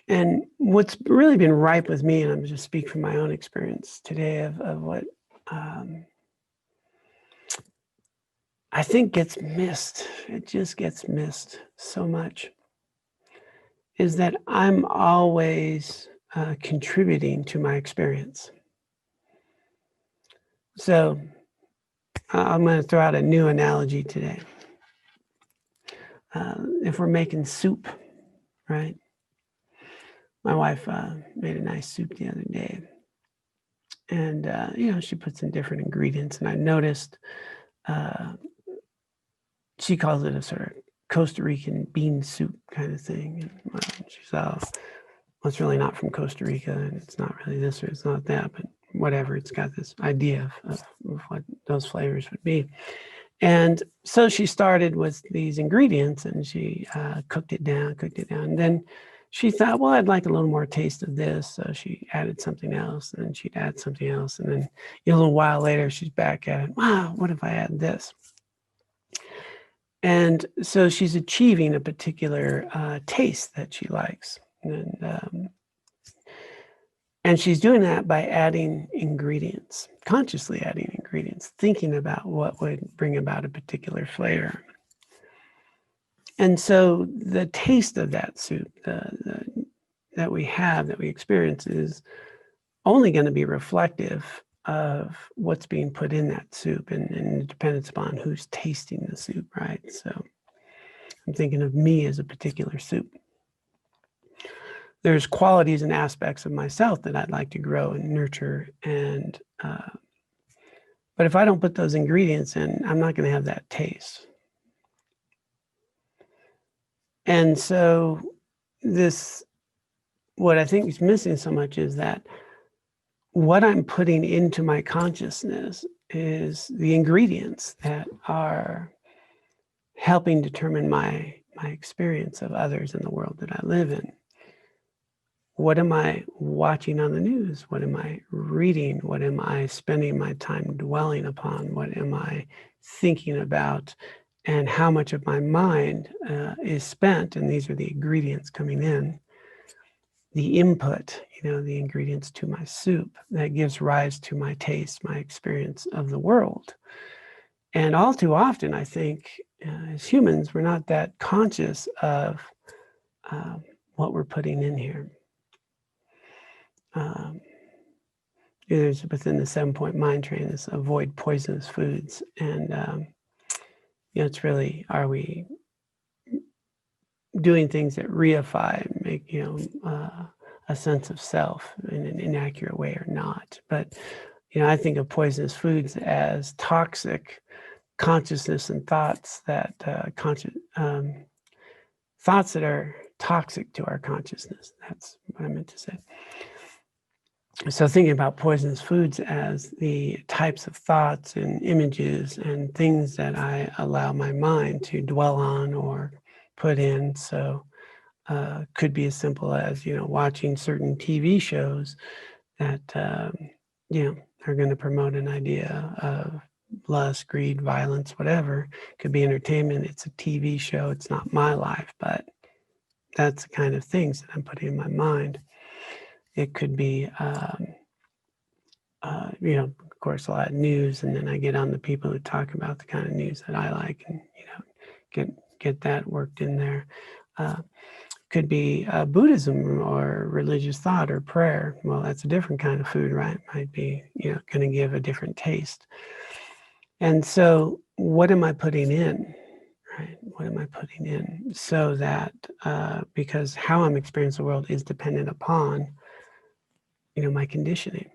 And what's really been ripe with me, and I'm just speaking from my own experience today of what I think gets missed, it just gets missed so much, is that I'm always contributing to my experience. So I'm going to throw out a new analogy today. If we're making soup, right? My wife made a nice soup the other day. And, she puts in different ingredients. And I noticed she calls it a sort of Costa Rican bean soup kind of thing. And she said, well, it's really not from Costa Rica, and it's not really this or it's not that, but whatever. It's got this idea of what those flavors would be. And so she started with these ingredients, and she cooked it down. And then she thought, well, I'd like a little more taste of this. So she added something else, and then she'd add something else. And then a little while later, she's back at it. Wow, what if I add this? And so she's achieving a particular taste that she likes. And she's doing that by adding ingredients, consciously adding ingredients, thinking about what would bring about a particular flavor. And so the taste of that soup that we experience is only going to be reflective of what's being put in that soup, and it depends upon who's tasting the soup, right? So I'm thinking of me as a particular soup. There's qualities and aspects of myself that I'd like to grow and nurture, but if I don't put those ingredients in, I'm not going to have that taste. And so what I think is missing so much is that what I'm putting into my consciousness is the ingredients that are helping determine my experience of others in the world that I live in. What am I watching on the news? What am I reading? What am I spending my time dwelling upon? What am I thinking about? And how much of my mind is spent, and these are the ingredients coming in, the input, the ingredients to my soup that gives rise to my taste, my experience of the world. And all too often, I think, as humans, we're not that conscious of what we're putting in here. There's within the 7-point mind train, this avoid poisonous foods. And, it's really, are we doing things that reify, make, a sense of self in an inaccurate way or not? But, I think of poisonous foods as toxic consciousness and thoughts that, thoughts that are toxic to our consciousness. That's what I meant to say. So thinking about poisonous foods as the types of thoughts and images and things that I allow my mind to dwell on or put in. So could be as simple as, watching certain TV shows that, are going to promote an idea of lust, greed, violence, whatever. Could be entertainment. It's a TV show. It's not my life, but that's the kind of things that I'm putting in my mind. It could be, of course, a lot of news, and then I get on the people who talk about the kind of news that I like, and get that worked in there. Could be Buddhism or religious thought or prayer. Well, that's a different kind of food, right? Might be, going to give a different taste. And so, what am I putting in? Right? What am I putting in? So that because how I'm experiencing the world is dependent upon, my conditioning.